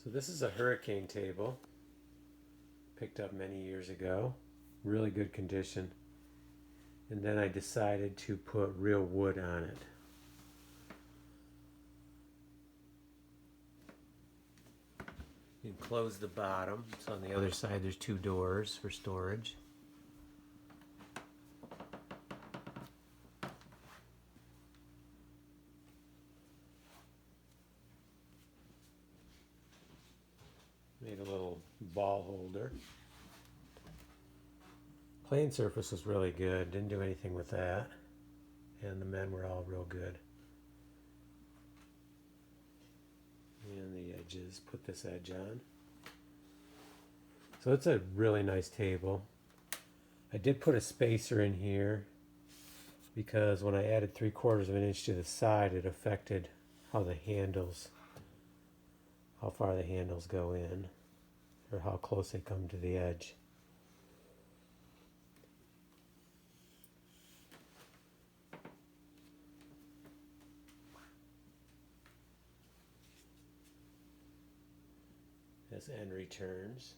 So this is a hurricane table, picked up many years ago, really good condition. And then I decided to put real wood on it. You can close the bottom, so on the other side there's two doors for storage. Made a little ball holder. Playing surface was really good, didn't do anything with that. And the men were all real good. And the edges, put this edge on. So it's a really nice table. I did put a spacer in here because when I added 3/4 of an inch to the side, it affected how far the handles go in, or how close they come to the edge. As end returns.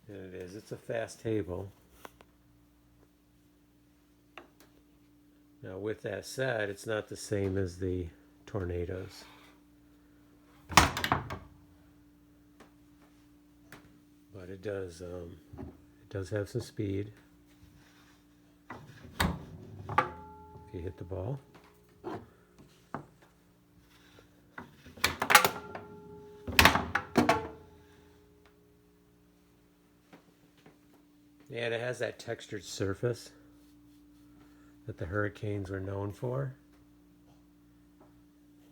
And it's a fast table. Now with that said, it's not the same as the Tornadoes. But it does have some speed if you hit the ball. And it has that textured surface that the Hurricanes were known for.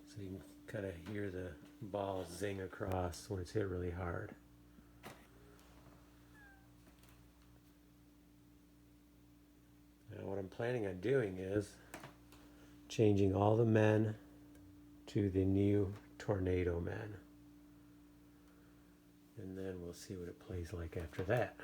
So you can kind of hear the ball zing across when it's hit really hard. Now what I'm planning on doing is changing all the men to the new Tornado men. And then we'll see what it plays like after that.